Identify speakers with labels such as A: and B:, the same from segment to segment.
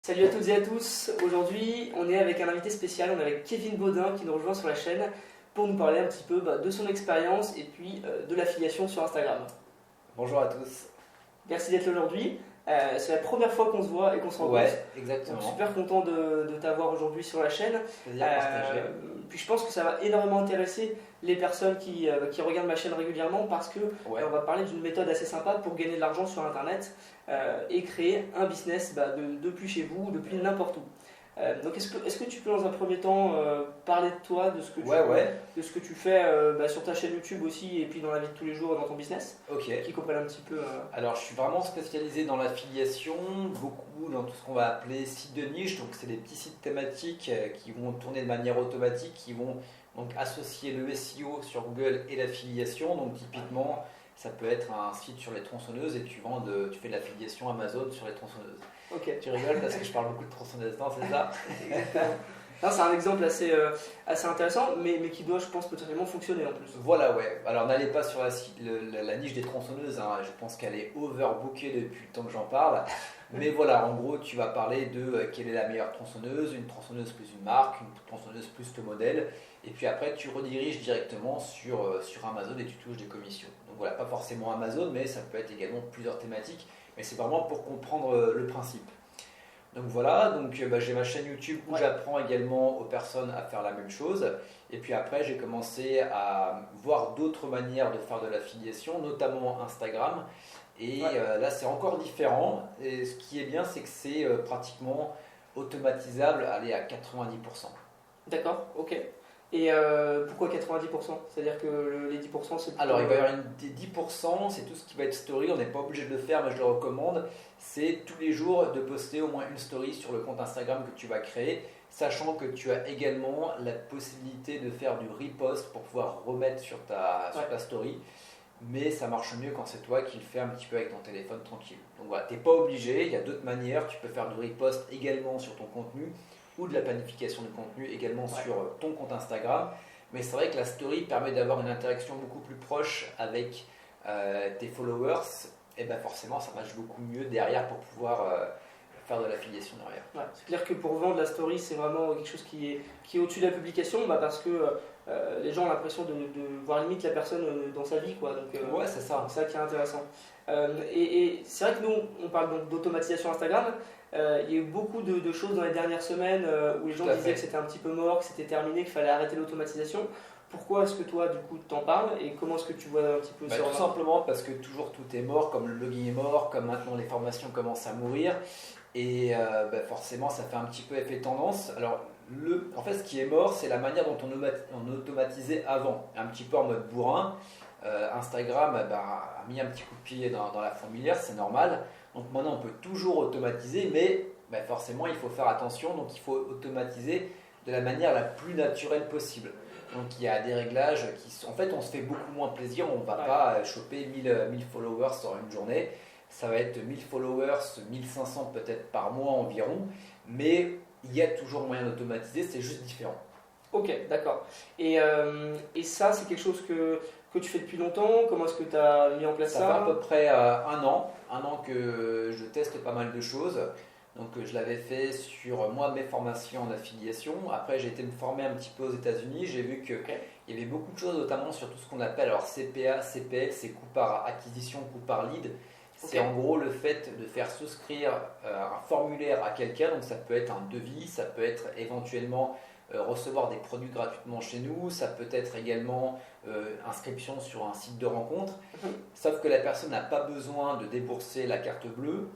A: Salut à toutes et à tous, aujourd'hui on est avec un invité spécial, on est avec Kevin Baudin qui nous rejoint sur la chaîne pour nous parler un petit peu de son expérience et puis de l'affiliation sur Instagram.
B: Bonjour à tous.
A: Merci d'être là aujourd'hui, c'est la première fois qu'on se voit et qu'on se rencontre.
B: Ouais, exactement.
A: Donc super content de t'avoir aujourd'hui sur la chaîne.
B: Plaisir partagé.
A: Puis je pense que ça va énormément intéresser les personnes qui regardent ma chaîne régulièrement parce que
B: Ouais.
A: on va parler d'une méthode assez sympa pour gagner de l'argent sur internet et créer un business depuis chez vous, depuis n'importe où. Donc est-ce que tu peux dans un premier temps parler de toi, de ce que de ce que tu fais sur ta chaîne YouTube aussi et puis dans la vie de tous les jours dans ton business,
B: Ok.
A: qui comprennent un petit peu.
B: Alors, je suis vraiment spécialisé dans l'affiliation, beaucoup dans tout ce qu'on va appeler sites de niche. Donc, c'est des petits sites thématiques qui vont tourner de manière automatique, qui vont donc associer le SEO sur Google et l'affiliation. Donc, typiquement, ça peut être un site sur les tronçonneuses et tu fais de l'affiliation Amazon sur les tronçonneuses.
A: Ok.
B: Tu rigoles parce que je parle beaucoup de tronçonneuses, non, c'est ça?
A: Exactement. Non, c'est un exemple assez intéressant, mais qui doit, je pense, potentiellement fonctionner en plus.
B: Voilà, ouais. Alors n'allez pas sur la niche des tronçonneuses, hein. Je pense qu'elle est overbookée depuis le temps que j'en parle. Mais voilà, en gros, tu vas parler de quelle est la meilleure tronçonneuse, une tronçonneuse plus une marque, une tronçonneuse plus le modèle. Et puis après, tu rediriges directement sur Amazon et tu touches des commissions. Donc voilà, pas forcément Amazon, mais ça peut être également plusieurs thématiques. Mais c'est vraiment pour comprendre le principe. Donc voilà, j'ai ma chaîne YouTube où j'apprends également aux personnes à faire la même chose. Et puis après, j'ai commencé à voir d'autres manières de faire de l'affiliation, notamment Instagram. Et là, c'est encore différent. Et ce qui est bien, c'est que c'est pratiquement automatisable, allez, à 90%.
A: D'accord, ok. Et pourquoi 90%? C'est-à-dire que les 10% c'est pour...
B: Alors, il va y avoir des 10%, c'est tout ce qui va être story. On n'est pas obligé de le faire, mais je le recommande. C'est tous les jours de poster au moins une story sur le compte Instagram que tu vas créer, sachant que tu as également la possibilité de faire du repost pour pouvoir remettre sur ta story. Mais ça marche mieux quand c'est toi qui le fais un petit peu avec ton téléphone tranquille. Donc voilà, tu n'es pas obligé, il y a d'autres manières. Tu peux faire du repost également sur ton contenu ou de la planification de contenu également sur ton compte Instagram. Mais c'est vrai que la story permet d'avoir une interaction beaucoup plus proche avec tes followers. Et bien forcément, ça marche beaucoup mieux derrière pour pouvoir faire de l'affiliation derrière.
A: Ouais, c'est clair que pour vendre la story, c'est vraiment quelque chose qui est au-dessus de la publication parce que les gens ont l'impression de voir limite la personne dans sa vie, quoi. Donc,
B: ouais, c'est ça.
A: C'est ça qui est intéressant. Et c'est vrai que nous, on parle donc d'automatisation Instagram. Il y a eu beaucoup de choses dans les dernières semaines où les gens disaient que c'était un petit peu mort, que c'était terminé, qu'il fallait arrêter l'automatisation. Pourquoi est-ce que toi, du coup, t'en parles et comment est-ce que tu vois un petit peu ça?
B: Tout simplement parce que toujours tout est mort, comme le blogging est mort, comme maintenant les formations commencent à mourir. Et forcément, ça fait un petit peu effet tendance. Alors, en fait, ce qui est mort, c'est la manière dont on automatisait avant, un petit peu en mode bourrin. Instagram a mis un petit coup de pied dans la fourmilière, c'est normal. Donc maintenant, on peut toujours automatiser, mais forcément, il faut faire attention. Donc, il faut automatiser de la manière la plus naturelle possible. Donc, il y a des réglages en fait, on se fait beaucoup moins plaisir. On ne va pas choper 1000 followers sur une journée. Ça va être 1000 followers, 1500 peut-être par mois environ. Mais il y a toujours moyen d'automatiser, c'est juste différent.
A: Ok, d'accord. Et ça, c'est quelque chose que tu fais depuis longtemps? Comment est-ce que tu as mis en place ça?
B: Ça fait à peu près un an que je teste pas mal de choses. Donc je l'avais fait sur moi mes formations en affiliation. Après j'ai été me former un petit peu aux États-Unis. J'ai vu qu'il y avait beaucoup de choses, notamment sur tout ce qu'on appelle alors CPA, CPL, c'est coût par acquisition, coût par lead. C'est en gros le fait de faire souscrire un formulaire à quelqu'un. Donc ça peut être un devis, ça peut être éventuellement recevoir des produits gratuitement chez nous, ça peut être également inscription sur un site de rencontre. Sauf que la personne n'a pas besoin de débourser la carte bleue.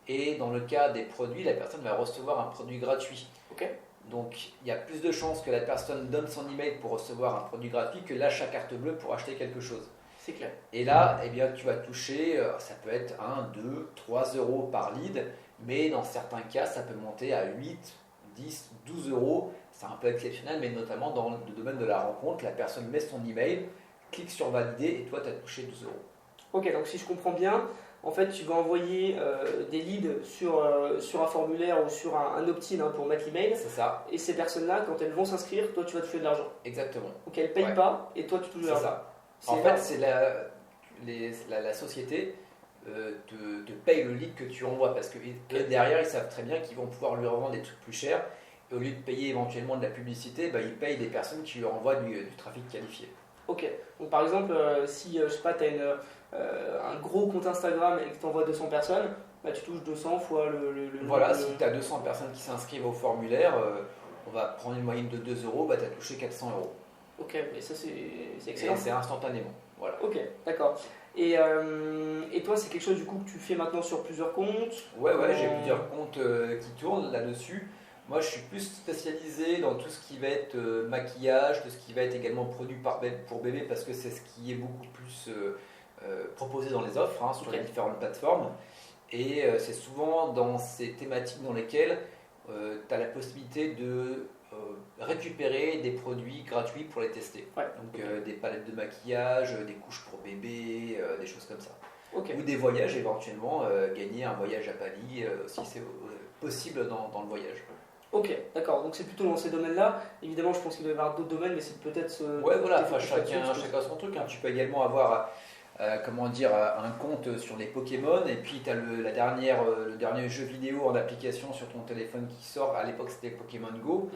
B: Et dans le cas des produits, la personne va recevoir un produit gratuit. Donc il y a plus de chances que la personne donne son email pour recevoir un produit gratuit que lâche sa carte bleue pour acheter quelque chose.
A: C'est clair.
B: Et là, tu vas toucher, ça peut être 1, 2, 3 euros par lead, mais dans certains cas, ça peut monter à 8, 10, 12 euros. C'est un peu exceptionnel, mais notamment dans le domaine de la rencontre, la personne met son email, clique sur valider et toi, tu as touché 12 euros.
A: Ok, donc si je comprends bien, en fait, tu vas envoyer des leads sur un formulaire ou sur un opt-in pour mettre l'email.
B: C'est ça.
A: Et ces personnes-là, quand elles vont s'inscrire, toi, tu vas toucher de l'argent.
B: Exactement.
A: Donc elles ne payent pas et toi, tu touches de l'argent.
B: C'est ça. En fait, c'est la société te paye le lead que tu envoies parce que derrière ils savent très bien qu'ils vont pouvoir lui revendre des trucs plus chers et au lieu de payer éventuellement de la publicité, ils payent des personnes qui lui envoient du trafic qualifié.
A: Ok, donc par exemple si je sais pas, tu as un gros compte Instagram et que tu envoies 200 personnes, tu touches 200 fois le
B: voilà, si tu as 200 personnes qui s'inscrivent au formulaire, on va prendre une moyenne de 2 euros, tu as touché 400 euros.
A: Ok, mais ça c'est excellent.
B: Et c'est instantanément. Voilà.
A: Ok, d'accord. Et toi, c'est quelque chose du coup que tu fais maintenant sur plusieurs comptes?
B: Ouais, j'ai plusieurs comptes qui tournent là-dessus. Moi, je suis plus spécialisé dans tout ce qui va être maquillage, tout ce qui va être également produit pour bébé, parce que c'est ce qui est beaucoup plus proposé dans les offres sur les différentes plateformes. Et c'est souvent dans ces thématiques dans lesquelles tu as la possibilité de récupérer des produits gratuits pour les tester. Donc des palettes de maquillage, des couches pour bébé, des choses comme ça. Ou des voyages éventuellement, gagner un voyage à Bali si c'est possible dans le voyage.
A: Ok, d'accord, donc c'est plutôt dans ces domaines-là. Évidemment, je pense qu'il doit y avoir d'autres domaines, mais c'est peut-être...
B: Ouais, voilà, chacun son truc. Tu peux également avoir un compte sur les Pokémon, et puis tu as le dernier jeu vidéo en application sur ton téléphone qui sort. À l'époque, c'était Pokémon Go.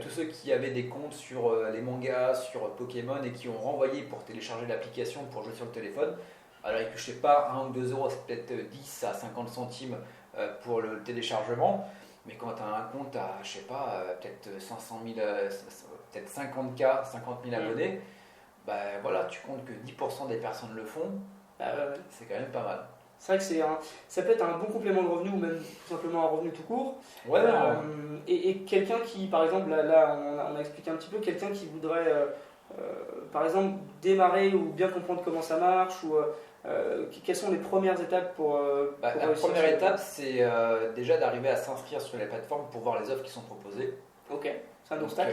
B: Tous ceux qui avaient des comptes sur les mangas, sur Pokémon, et qui ont renvoyé pour télécharger l'application pour jouer sur le téléphone, alors ils ne touchaient pas 1 ou 2 euros, c'est peut-être 10 à 50 centimes pour le téléchargement. Mais quand tu as un compte à, je sais pas, peut-être 500 000, peut-être 50K, 50 000 abonnés, voilà, tu comptes que 10% des personnes le font, c'est quand même pas mal.
A: C'est vrai que ça peut être un bon complément de revenu ou même tout simplement un revenu tout court. Et quelqu'un qui, par exemple, là on a expliqué un petit peu, quelqu'un qui voudrait, par exemple, démarrer ou bien comprendre comment ça marche ou... quelles sont les premières étapes pour
B: la première étape, c'est déjà d'arriver à s'inscrire sur les plateformes pour voir les offres qui sont proposées.
A: Ok, c'est un obstacle.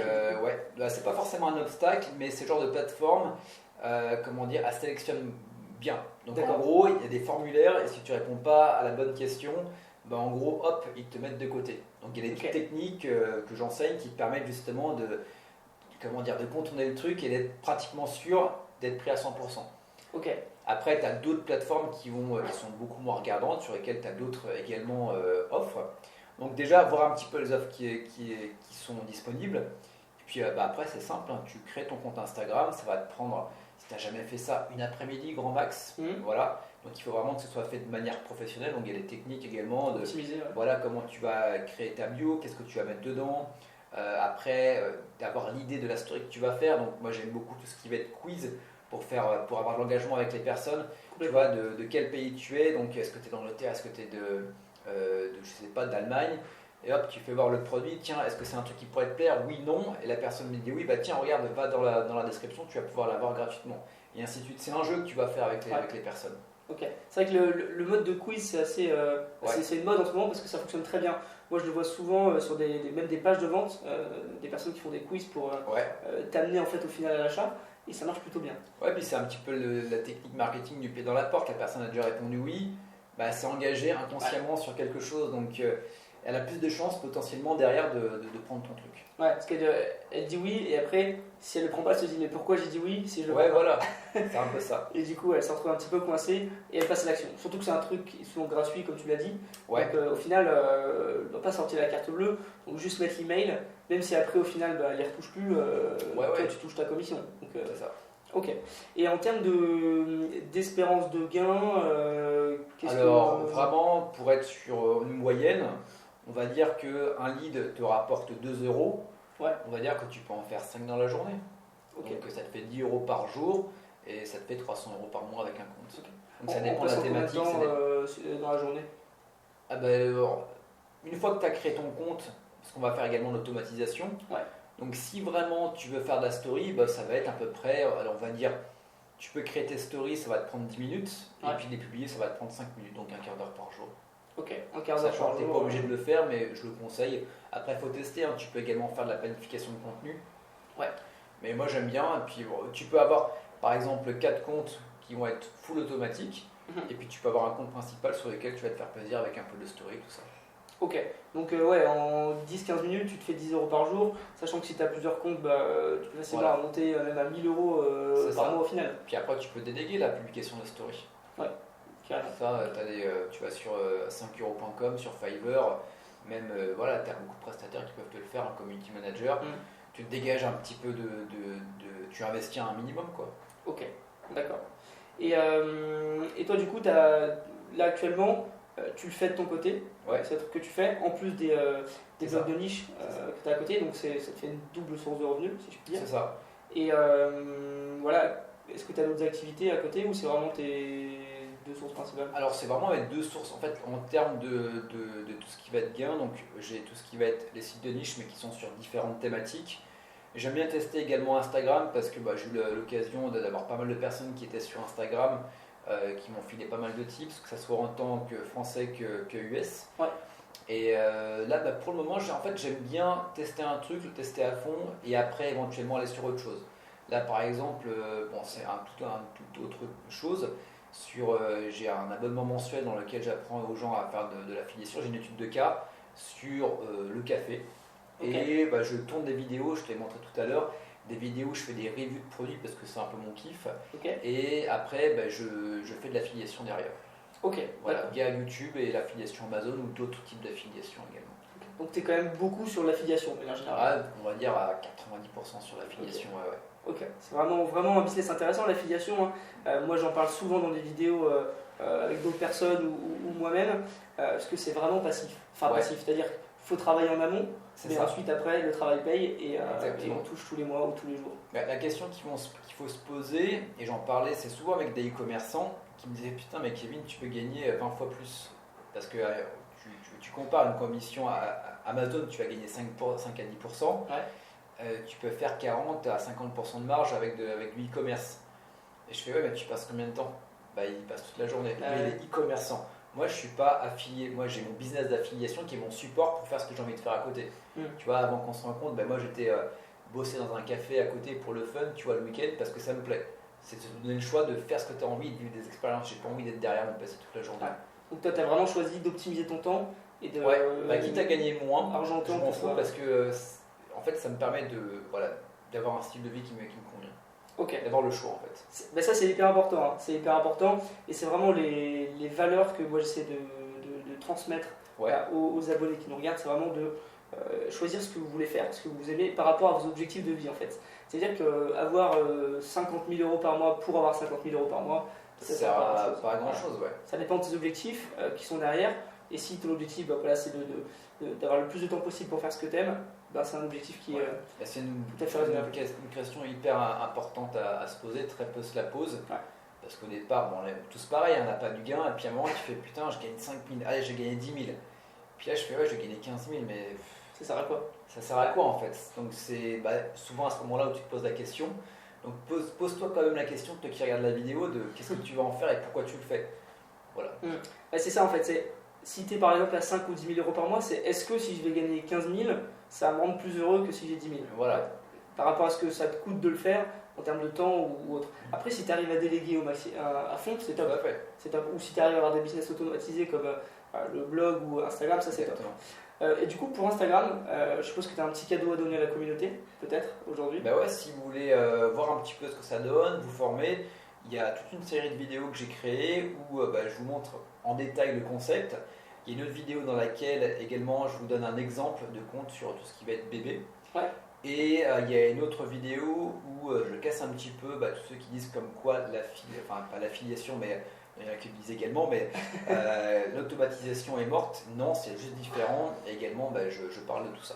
B: C'est pas forcément un obstacle, mais c'est le genre de plateforme, elle sélectionne bien. Donc en gros, il y a des formulaires et si tu réponds pas à la bonne question, en gros, hop, ils te mettent de côté. Donc il y a des petites techniques que j'enseigne qui te permettent justement de contourner le truc et d'être pratiquement sûr d'être pris à 100%.
A: Ok.
B: Après, tu as d'autres plateformes qui sont beaucoup moins regardantes, sur lesquelles tu as d'autres également offres. Donc déjà, voir un petit peu les offres qui sont disponibles. Et puis après, c'est simple, tu crées ton compte Instagram, ça va te prendre, si tu n'as jamais fait ça, une après-midi grand max. Voilà. Donc il faut vraiment que ce soit fait de manière professionnelle. Donc il y a des techniques également de voilà, comment tu vas créer ta bio, qu'est-ce que tu vas mettre dedans. Après, d'avoir l'idée de la story que tu vas faire. Donc moi, j'aime beaucoup tout ce qui va être quiz. Pour avoir de l'engagement avec les personnes, tu vois de quel pays tu es, donc est-ce que tu es d'Angleterre, est-ce que tu es je sais pas, d'Allemagne, et hop, tu fais voir le produit, tiens, est-ce que c'est un truc qui pourrait te plaire, oui, non, et la personne me dit oui, tiens, regarde, va dans la description, tu vas pouvoir l'avoir gratuitement, et ainsi de suite. C'est un jeu que tu vas faire avec les personnes.
A: Ok, c'est vrai que le mode de quiz, c'est assez, c'est une mode en ce moment parce que ça fonctionne très bien. Moi, je le vois souvent sur même des pages de vente, des personnes qui font des quiz pour t'amener en fait au final à l'achat. Et ça marche plutôt bien.
B: Ouais, puis c'est un petit peu la technique marketing du pied dans la porte. La personne a déjà répondu oui, c'est engagé inconsciemment sur quelque chose, donc elle a plus de chances potentiellement derrière de prendre ton truc.
A: Ouais, parce qu'elle dit oui, et après, si elle ne le prend pas, elle se dit mais pourquoi j'ai dit oui si je le prends pas.
B: Voilà, c'est un peu ça.
A: Et du coup, elle se retrouve un petit peu coincée et elle passe à l'action. Surtout que c'est un truc qui est souvent gratuit, comme tu l'as dit. Donc au final, elle ne doit pas sortir la carte bleue, donc juste mettre l'email, même si après au final, elle ne les retouche plus, toi tu touches ta commission. Donc,
B: c'est ça.
A: Ok. Et en termes d'espérance de gain,
B: vraiment, pour être sur une moyenne, on va dire qu'un lead te rapporte 2 euros. On va dire que tu peux en faire 5 dans la journée. Donc ça te fait 10 euros par jour et ça te fait 300 euros par mois avec un compte. Donc ça dépend de la thématique.
A: Dans la journée
B: une fois que tu as créé ton compte, parce qu'on va faire également l'automatisation. Donc si vraiment tu veux faire de la story, ça va être à peu près, alors on va dire, tu peux créer tes stories, ça va te prendre 10 minutes, et puis les publier, ça va te prendre 5 minutes, donc un quart d'heure par jour.
A: Ok, un quart d'heure par jour.
B: Tu n'es pas obligé de le faire, mais je le conseille. Après, il faut tester, tu peux également faire de la planification de contenu. Mais moi j'aime bien, et puis tu peux avoir par exemple 4 comptes qui vont être full automatique, et puis tu peux avoir un compte principal sur lequel tu vas te faire plaisir avec un peu de story, tout ça.
A: Ok, donc en 10-15 minutes, tu te fais 10 euros par jour, sachant que si tu as plusieurs comptes, tu peux facilement monter même à 1000 euros par mois au final.
B: Puis après, tu peux déléguer la publication de story.
A: Ok,
B: Ça, tu vas sur 5euros.com, sur Fiverr, même voilà, tu as beaucoup de prestataires qui peuvent te le faire, un community manager. Tu te dégages un petit peu tu investis un minimum, quoi.
A: Ok, d'accord. Et toi, du coup, là actuellement, tu le fais de ton côté.
B: Ouais.
A: C'est un truc que tu fais, en plus des blogs de niche que tu as à côté, donc ça te fait une double source de revenus, si je puis dire.
B: C'est ça.
A: Et voilà, est-ce que tu as d'autres activités à côté ou c'est vraiment tes deux sources principales?
B: Alors c'est vraiment mes deux sources, en fait, en termes de tout ce qui va être gain. Donc j'ai tout ce qui va être les sites de niche, mais qui sont sur différentes thématiques. J'aime bien tester également Instagram parce que j'ai eu l'occasion d'avoir pas mal de personnes qui étaient sur Instagram, qui m'ont filé pas mal de tips, que ce soit en tant que français que US.
A: Ouais.
B: Et là, pour le moment, j'aime bien tester un truc, le tester à fond et après éventuellement aller sur autre chose. Là, par exemple, c'est toute autre chose. J'ai un abonnement mensuel dans lequel j'apprends aux gens à faire de l'affiliation. J'ai une étude de cas sur le café. Okay. Et je tourne des vidéos, je te l'ai montré tout à l'heure, des vidéos où je fais des reviews de produits parce que c'est un peu mon kiff.
A: Okay.
B: Et après, je fais de l'affiliation derrière.
A: Ok.
B: Voilà, via YouTube et l'affiliation Amazon ou d'autres types d'affiliation également.
A: Okay. Donc tu es quand même beaucoup sur l'affiliation en général.
B: On va dire à 90% sur l'affiliation.
A: Okay. Ok, c'est vraiment un business intéressant l'affiliation. Moi j'en parle souvent dans des vidéos avec d'autres personnes ou moi-même, parce que c'est vraiment passif. Enfin passif, c'est-à-dire qu'il faut travailler en amont, mais ensuite après le travail paye et on touche tous les mois ou tous les jours.
B: La question qu'il faut se poser, et j'en parlais, c'est souvent avec des e-commerçants qui me disaient putain mais Kevin tu peux gagner 20 fois plus. Parce que tu compares une commission à Amazon, tu vas gagner 5 à 10%.
A: Ouais.
B: Tu peux faire 40 à 50% de marge avec du e-commerce. Et je fais ouais mais tu passes combien de temps? Il passe toute la journée. Mais les e-commerçants, moi je suis pas affilié, moi j'ai mon business d'affiliation qui est mon support pour faire ce que j'ai envie de faire à côté. Tu vois, avant qu'on se rende compte, moi j'étais bossé dans un café à côté pour le fun, tu vois, le week-end parce que ça me plaît. C'est de te donner le choix de faire ce que tu as envie, de vivre des expériences. J'ai pas envie d'être derrière mon PC toute la journée.
A: Ouais. Donc toi tu as vraiment choisi d'optimiser ton temps et de
B: quitte à gagner moins,
A: argent
B: je m'en fous parce que en fait ça me permet d'avoir un style de vie qui me convient.
A: Okay.
B: D'avoir le choix en fait.
A: Ça c'est hyper important, hein. C'est hyper important et c'est vraiment les valeurs que moi j'essaie de transmettre aux abonnés qui nous regardent. C'est vraiment de choisir ce que vous voulez faire, ce que vous aimez par rapport à vos objectifs de vie en fait. C'est-à-dire qu'avoir 50 000 euros par mois pour avoir 50 000 euros par mois,
B: ça sert pas à grand chose. Ouais.
A: Ça dépend de tes objectifs qui sont derrière. Et si ton objectif c'est d'avoir le plus de temps possible pour faire ce que tu aimes, c'est un objectif qui est
B: c'est
A: tout à fait raisonnable.
B: Une question hyper importante à se poser, très peu se la posent. Ouais. Parce qu'au départ, on est tous pareil, on n'a pas du gain, et puis à un moment tu fais putain, je gagne 5 000, allez, j'ai gagné 10 000. Puis là, je fais ouais, j'ai gagné 15 000, mais.
A: Ça sert à quoi?
B: Ça sert à quoi en fait? Donc c'est souvent à ce moment-là où tu te poses la question. Donc pose-toi quand même la question, toi qui regardes la vidéo, de qu'est-ce que tu vas en faire et pourquoi tu le fais. Voilà.
A: C'est ça en fait, si tu es par exemple à 5 ou 10 000 euros par mois, c'est est-ce que si je vais gagner 15 000, ça va me rendre plus heureux que si j'ai 10 000?
B: Voilà.
A: Par rapport à ce que ça te coûte de le faire en termes de temps ou autre. Après, si tu arrives à déléguer à fond, c'est top. C'est top. Ou si tu arrives à avoir des business automatisés comme le blog ou Instagram, ça c'est top. Et du coup, pour Instagram, je suppose que tu as un petit cadeau à donner à la communauté, peut-être, aujourd'hui.
B: Si vous voulez voir un petit peu ce que ça donne, vous former, il y a toute une série de vidéos que j'ai créées où je vous montre en détail le concept. Il y a une autre vidéo dans laquelle également je vous donne un exemple de compte sur tout ce qui va être bébé.
A: Ouais.
B: Et il y a une autre vidéo où je casse un petit peu tous ceux qui disent comme quoi pas l'affiliation, mais il y en a qui le disent également, mais l'automatisation est morte. Non, c'est juste différent. Et également, je parle de tout ça.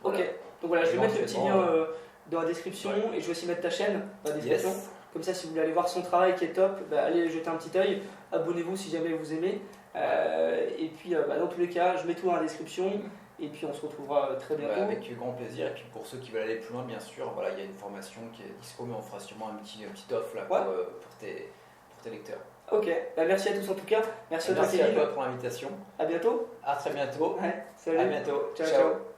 A: Voilà. Ok, donc voilà, je vais mettre le petit lien dans la description et je vais aussi mettre ta chaîne dans la description. Yes. Comme ça, si vous voulez aller voir son travail qui est top, allez jeter un petit œil. Abonnez-vous si jamais vous aimez. Et puis, dans tous les cas, je mets tout dans la description. Et puis, on se retrouvera très bientôt.
B: Avec grand plaisir. Et puis, pour ceux qui veulent aller plus loin, bien sûr, il y a une formation qui est dispo, mais on fera sûrement un petit offre là, pour tes lecteurs.
A: Ok, merci à tous en tout cas. Merci
B: à toi pour l'invitation.
A: À bientôt.
B: À très bientôt.
A: Salut.
B: À bientôt.
A: Ciao.